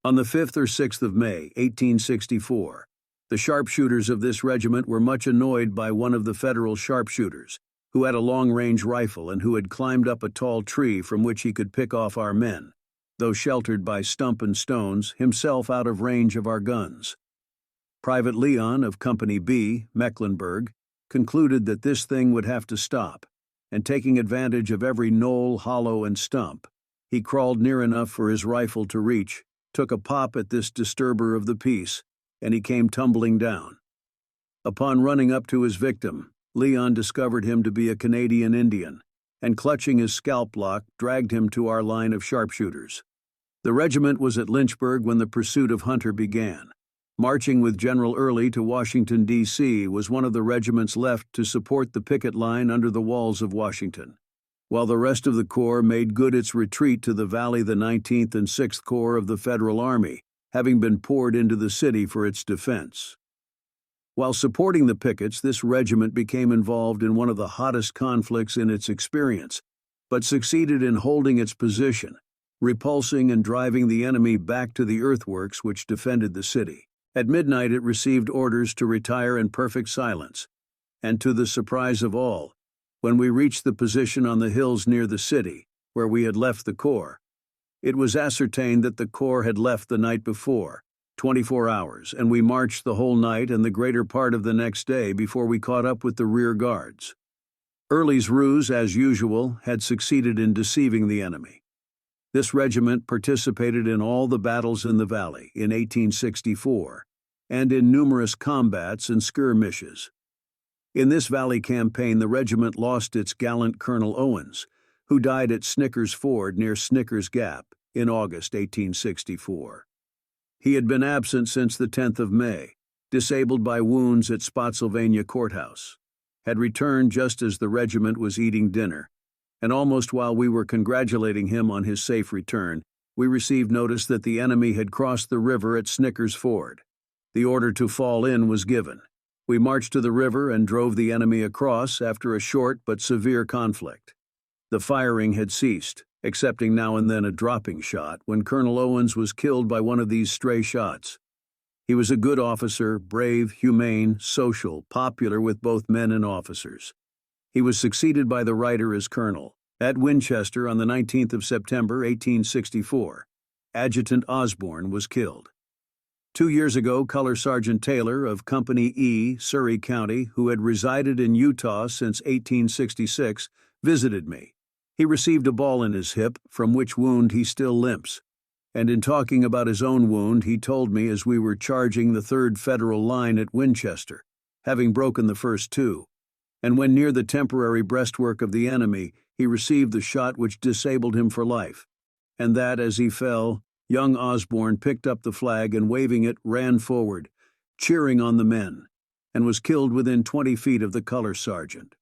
On the 5th or 6th of May, 1864, the sharpshooters of this regiment were much annoyed by one of the Federal sharpshooters, who had a long-range rifle and who had climbed up a tall tree from which he could pick off our men, though sheltered by stump and stones, himself out of range of our guns. Private Leon of Company B, Mecklenburg, concluded that this thing would have to stop, and taking advantage of every knoll, hollow, and stump, he crawled near enough for his rifle to reach, took a pop at this disturber of the peace, and he came tumbling down. Upon running up to his victim, Leon discovered him to be a Canadian Indian, and clutching his scalp lock, dragged him to our line of sharpshooters. The regiment was at Lynchburg when the pursuit of Hunter began. Marching with General Early to Washington, D.C. was one of the regiments left to support the picket line under the walls of Washington, while the rest of the Corps made good its retreat to the valley. The 19th and 6th Corps of the Federal Army, having been poured into the city for its defense. While supporting the pickets, this regiment became involved in one of the hottest conflicts in its experience, but succeeded in holding its position, repulsing and driving the enemy back to the earthworks which defended the city. At midnight it received orders to retire in perfect silence, and to the surprise of all, when we reached the position on the hills near the city, where we had left the Corps, it was ascertained that the Corps had left the night before, 24 hours, and we marched the whole night and the greater part of the next day before we caught up with the rear guards. Early's ruse, as usual, had succeeded in deceiving the enemy. This regiment participated in all the battles in the valley in 1864, and in numerous combats and skirmishes. In this valley campaign the regiment lost its gallant Colonel Owens, who died at Snicker's Ford near Snicker's Gap in August 1864. He had been absent since the 10th of May, disabled by wounds at Spotsylvania Courthouse, had returned just as the regiment was eating dinner, and almost while we were congratulating him on his safe return, we received notice that the enemy had crossed the river at Snicker's Ford. The order to fall in was given. We marched to the river and drove the enemy across after a short but severe conflict. The firing had ceased, excepting now and then a dropping shot, when Colonel Owens was killed by one of these stray shots. He was a good officer, brave, humane, social, popular with both men and officers. He was succeeded by the writer as colonel. At Winchester on the 19th of September, 1864, Adjutant Osborne was killed. 2 years ago, Color Sergeant Taylor of Company E, Surrey County, who had resided in Utah since 1866, visited me. He received a ball in his hip, from which wound he still limps. And in talking about his own wound, he told me as we were charging the 3rd Federal line at Winchester, having broken the first 2, and when near the temporary breastwork of the enemy, he received the shot which disabled him for life, and that, as he fell, young Osborne picked up the flag and, waving it, ran forward, cheering on the men, and was killed within 20 feet of the color sergeant.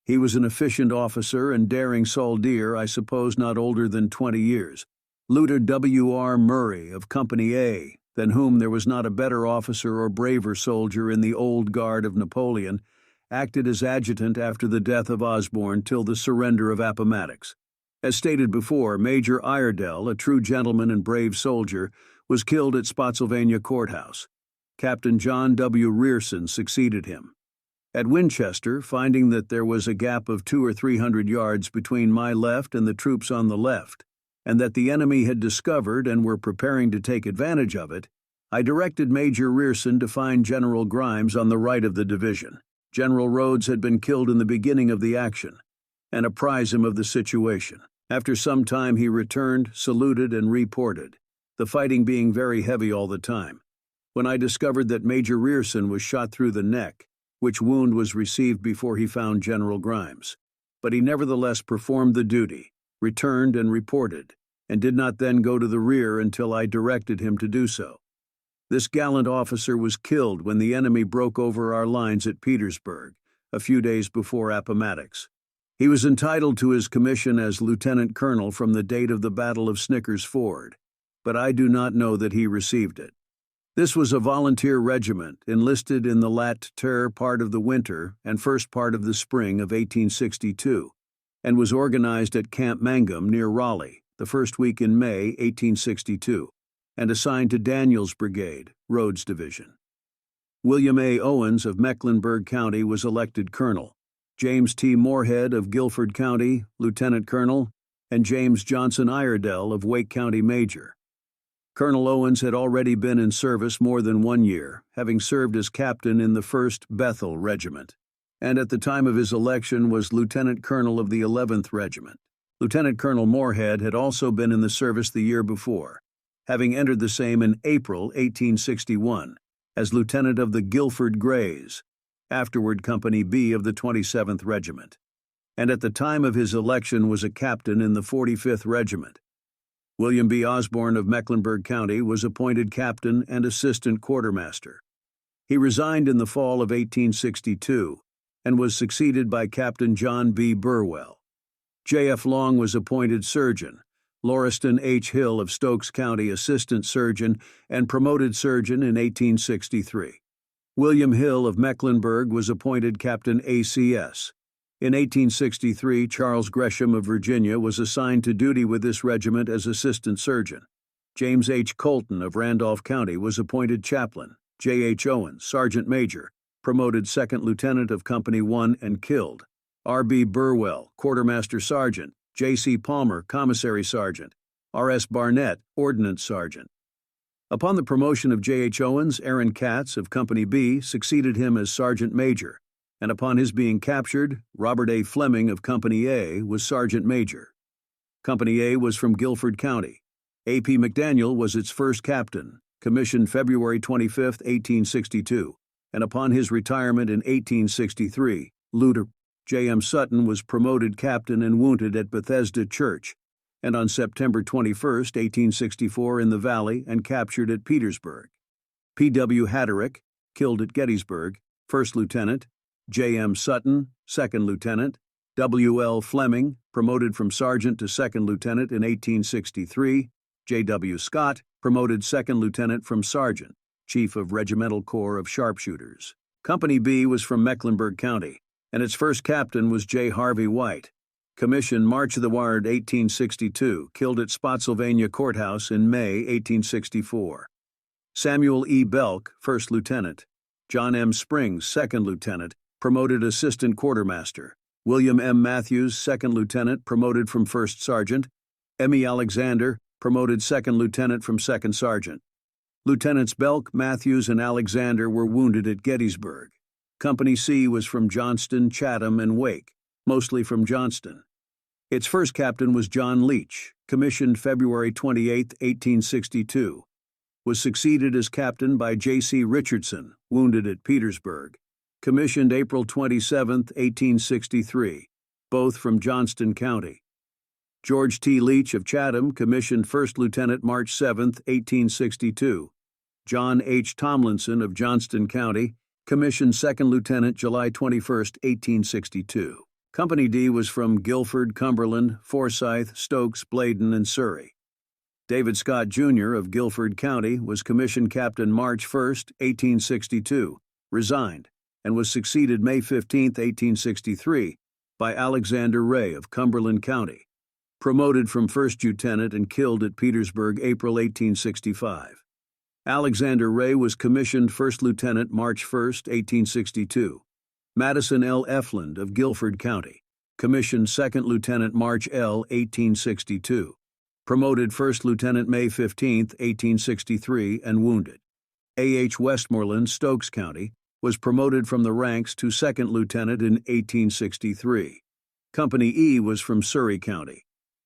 He was an efficient officer and daring soldier, I suppose not older than 20 years. Lieutenant W.R. Murray of Company A, than whom there was not a better officer or braver soldier in the old guard of Napoleon, acted as adjutant after the death of Osborne till the surrender of Appomattox. As stated before, Major Iredell, a true gentleman and brave soldier, was killed at Spotsylvania Courthouse. Captain John W. Rearson succeeded him. At Winchester, finding that there was a gap of 200 or 300 yards between my left and the troops on the left, and that the enemy had discovered and were preparing to take advantage of it, I directed Major Rearson to find General Grimes on the right of the division. General Rhodes had been killed in the beginning of the action, and apprise him of the situation. After some time he returned, saluted, and reported, the fighting being very heavy all the time, when I discovered that Major Rearson was shot through the neck, which wound was received before he found General Grimes. But he nevertheless performed the duty, returned and reported, and did not then go to the rear until I directed him to do so. This gallant officer was killed when the enemy broke over our lines at Petersburg, a few days before Appomattox. He was entitled to his commission as lieutenant colonel from the date of the Battle of Snicker's Ford, but I do not know that he received it. This was a volunteer regiment enlisted in the lat ter part of the winter and first part of the spring of 1862, and was organized at Camp Mangum near Raleigh, the first week in May 1862. and assigned to Daniels Brigade, Rhodes Division. William A. Owens of Mecklenburg County was elected colonel, James T. Moorhead of Guilford County, lieutenant colonel, and James Johnson Iredell of Wake County major. Colonel Owens had already been in service more than 1 year, having served as captain in the 1st Bethel Regiment, and at the time of his election was lieutenant colonel of the 11th Regiment. Lieutenant Colonel Moorhead had also been in the service the year before, having entered the same in April 1861 as lieutenant of the Guilford Greys, afterward Company B of the 27th Regiment, and at the time of his election was a captain in the 45th Regiment. William B. Osborne of Mecklenburg County was appointed captain and assistant quartermaster. He resigned in the fall of 1862 and was succeeded by Captain John B. Burwell. J.F. Long was appointed surgeon, Lauriston H. Hill of Stokes County assistant surgeon and promoted surgeon in 1863. William Hill of Mecklenburg was appointed captain ACS. In 1863, Charles Gresham of Virginia was assigned to duty with this regiment as assistant surgeon. James H. Colton of Randolph County was appointed chaplain. J. H. Owens, sergeant major, promoted second lieutenant of Company 1 and killed. R. B. Burwell, quartermaster sergeant. J. C. Palmer, commissary sergeant. R. S. Barnett, ordnance sergeant. Upon the promotion of J. H. Owens, Aaron Katz of Company B succeeded him as sergeant major, and upon his being captured, Robert A. Fleming of Company A was sergeant major. Company A was from Guilford County. A. P. McDaniel was its first captain, commissioned February 25, 1862, and upon his retirement in 1863, Lieutenant J. M. Sutton was promoted captain and wounded at Bethesda Church, and on September 21, 1864 in the Valley and captured at Petersburg. P. W. Hatterick, killed at Gettysburg, first lieutenant. J. M. Sutton, second lieutenant. W. L. Fleming, promoted from sergeant to second lieutenant in 1863. J. W. Scott, promoted second lieutenant from sergeant, chief of Regimental Corps of Sharpshooters. Company B was from Mecklenburg County, and its first captain was J. Harvey White, commissioned March of the Ward 1862, killed at Spotsylvania Courthouse in May 1864. Samuel E. Belk, first lieutenant. John M. Springs, second lieutenant, promoted assistant quartermaster. William M. Matthews, second lieutenant, promoted from first sergeant. M. E. Alexander, promoted second lieutenant from second sergeant. Lieutenants Belk, Matthews, and Alexander were wounded at Gettysburg. Company C was from Johnston, Chatham, and Wake, mostly from Johnston. Its first captain was John Leach, commissioned February 28, 1862. Was succeeded as captain by J. C. Richardson, wounded at Petersburg. Commissioned April 27, 1863, both from Johnston County. George T. Leach of Chatham, commissioned first lieutenant March 7, 1862. John H. Tomlinson of Johnston County, commissioned second lieutenant July 21, 1862. Company D was from Guilford, Cumberland, Forsyth, Stokes, Bladen, and Surrey. David Scott, Jr. of Guilford County was commissioned captain March 1, 1862, resigned, and was succeeded May 15, 1863, by Alexander Ray of Cumberland County, promoted from first lieutenant and killed at Petersburg April 1865. Alexander Ray was commissioned first lieutenant March 1, 1862. Madison L. Efland of Guilford County, commissioned second lieutenant March L. 1862. Promoted first lieutenant May 15, 1863, and wounded. A. H. Westmoreland, Stokes County, was promoted from the ranks to second lieutenant in 1863. Company E was from Surrey County.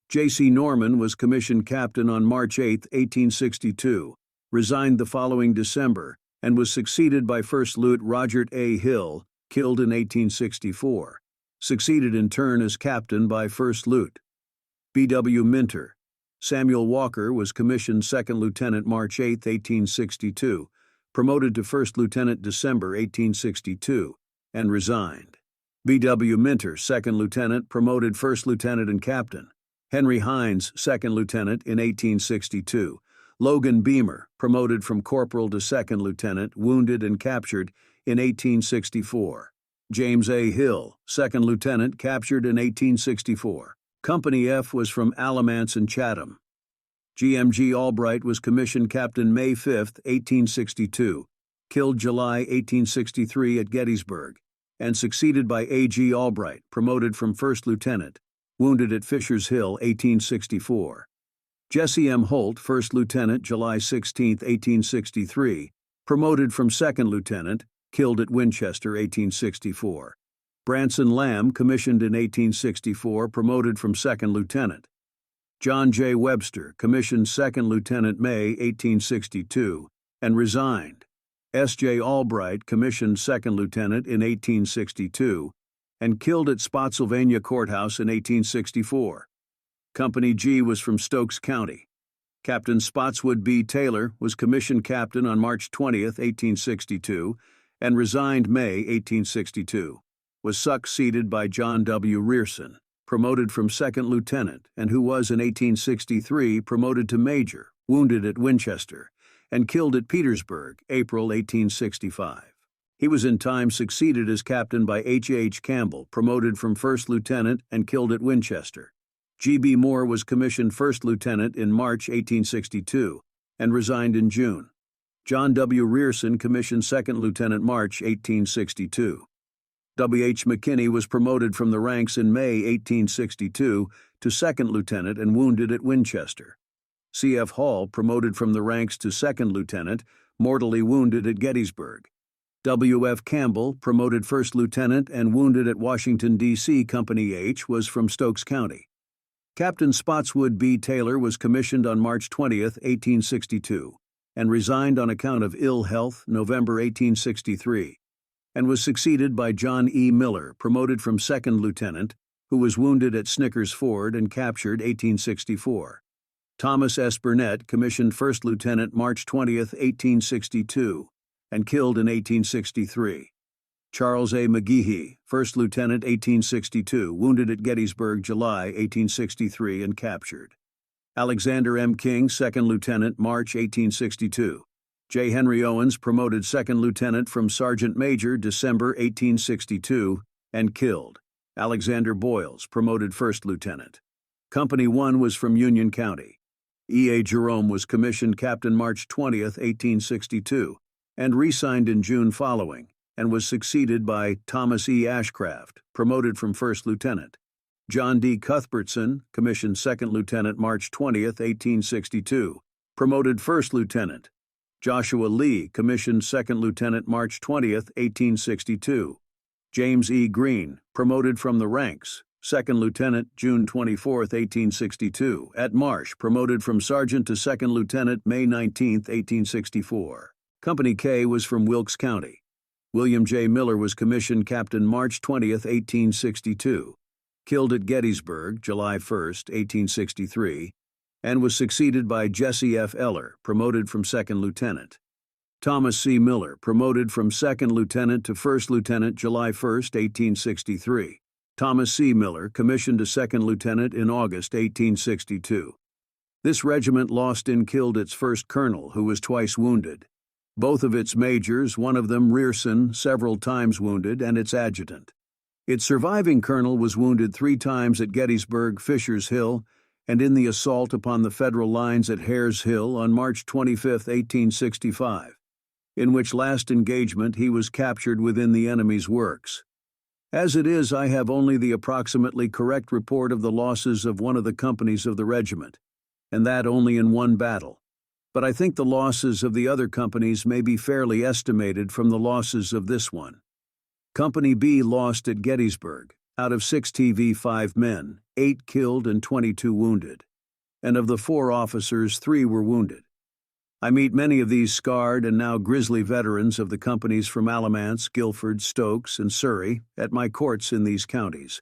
J. C. Norman was commissioned captain on March 8, 1862, resigned the following December, and was succeeded by First Lieutenant Roger A. Hill, killed in 1864, succeeded in turn as captain by First Lieutenant B. W. Minter. Samuel Walker was commissioned second lieutenant March 8, 1862, promoted to first lieutenant December 1862, and resigned. B. W. Minter, second lieutenant, promoted first lieutenant and captain. Henry Hines, second lieutenant, in 1862. Logan Beamer, promoted from corporal to second lieutenant, wounded and captured in 1864. James A. Hill, second lieutenant, captured in 1864. Company F was from Alamance and Chatham. GMG Albright was commissioned Captain May 5, 1862, killed July 1863 at Gettysburg, and succeeded by A.G. Albright, promoted from first lieutenant, wounded at Fisher's Hill, 1864. Jesse M. Holt, first lieutenant, July 16, 1863, promoted from second lieutenant, killed at Winchester, 1864. Branson Lamb, commissioned in 1864, promoted from second lieutenant. John J. Webster, commissioned second lieutenant May, 1862, and resigned. S.J. Albright, commissioned second lieutenant in 1862, and killed at Spotsylvania Courthouse in 1864. Company G was from Stokes County. Captain Spotswood B. Taylor was commissioned captain on March 20, 1862, and resigned May 1862. Was succeeded by John W. Rearson, promoted from second lieutenant, and who was in 1863 promoted to major, wounded at Winchester, and killed at Petersburg, April 1865. He was in time succeeded as captain by H. H. Campbell, promoted from first lieutenant and killed at Winchester. G. B. Moore was commissioned first lieutenant in March 1862 and resigned in June. John W. Rearson commissioned second lieutenant March 1862. W. H. McKinney was promoted from the ranks in May 1862 to second lieutenant and wounded at Winchester. C. F. Hall, promoted from the ranks to second lieutenant, mortally wounded at Gettysburg. W. F. Campbell, promoted first lieutenant and wounded at Washington, D.C. Company H, was from Stokes County. Captain Spotswood B. Taylor was commissioned on March 20, 1862, and resigned on account of ill health November 1863, and was succeeded by John E. Miller, promoted from second lieutenant, who was wounded at Snickers Ford and captured 1864. Thomas S. Burnett, commissioned first lieutenant March 20, 1862, and killed in 1863. Charles A. McGehee, first lieutenant 1862, wounded at Gettysburg, July 1863, and captured. Alexander M. King, second lieutenant, March 1862. J. Henry Owens, promoted second lieutenant from sergeant major, December 1862, and killed. Alexander Boyles, promoted first lieutenant. Company 1 was from Union County. E. A. Jerome was commissioned captain March 20, 1862, and resigned in June following, and was succeeded by Thomas E. Ashcraft, promoted from first lieutenant. John D. Cuthbertson, commissioned second lieutenant March 20, 1862, promoted first lieutenant. Joshua Lee, commissioned second lieutenant March 20, 1862. James E. Green, promoted from the ranks, second lieutenant June 24, 1862, at Marsh, promoted from sergeant to second lieutenant May 19, 1864. Company K was from Wilkes County. William J. Miller was commissioned captain March 20, 1862, killed at Gettysburg, July 1, 1863, and was succeeded by Jesse F. Eller, promoted from second lieutenant. Thomas C. Miller, promoted from second lieutenant to first lieutenant July 1, 1863. Thomas C. Miller, commissioned to second lieutenant in August 1862. This regiment lost and killed its first colonel, who was twice wounded. Both of its majors, one of them Rearson, several times wounded, and its adjutant. Its surviving colonel was wounded 3 times at Gettysburg, Fisher's Hill, and in the assault upon the Federal lines at Hare's Hill on March 25, 1865, in which last engagement he was captured within the enemy's works. As it is, I have only the approximately correct report of the losses of one of the companies of the regiment, and that only in one battle, but I think the losses of the other companies may be fairly estimated from the losses of this one. Company B lost at Gettysburg. Out of 6 TV 5 men, 8 killed and 22 wounded, and of the 4 officers 3 were wounded. I meet many of these scarred and now grisly veterans of the companies from Alamance, Guilford, Stokes, and Surrey at my courts in these counties,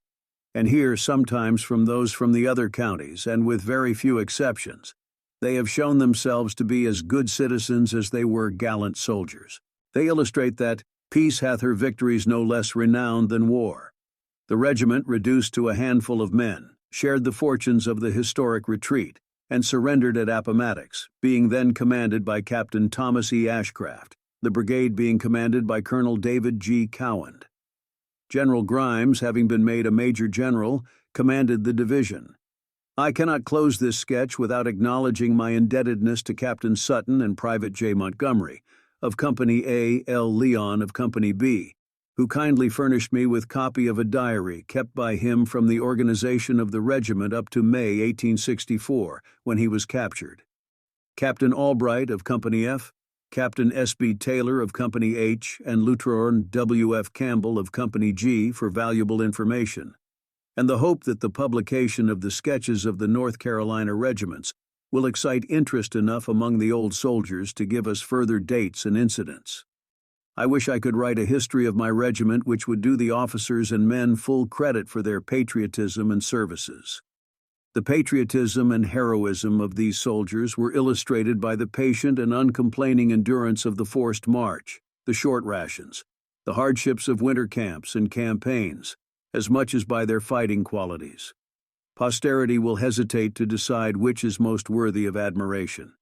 and hear sometimes from those from the other counties, and with very few exceptions, they have shown themselves to be as good citizens as they were gallant soldiers. They illustrate that peace hath her victories no less renowned than war. The regiment, reduced to a handful of men, shared the fortunes of the historic retreat and surrendered at Appomattox, being then commanded by Captain Thomas E. Ashcraft, the brigade being commanded by Colonel David G. Cowand. General Grimes, having been made a major general, commanded the division. I cannot close this sketch without acknowledging my indebtedness to Captain Sutton and Private J. Montgomery, of Company A. L. Leon of Company B, who kindly furnished me with copy of a diary kept by him from the organization of the regiment up to May 1864, when he was captured. Captain Albright of Company F, Captain S. B. Taylor of Company H, and Lieutenant W. F. Campbell of Company G for valuable information, and the hope that the publication of the sketches of the North Carolina regiments will excite interest enough among the old soldiers to give us further dates and incidents. I wish I could write a history of my regiment which would do the officers and men full credit for their patriotism and services. The patriotism and heroism of these soldiers were illustrated by the patient and uncomplaining endurance of the forced march, the short rations, the hardships of winter camps and campaigns, as much as by their fighting qualities. Posterity will hesitate to decide which is most worthy of admiration.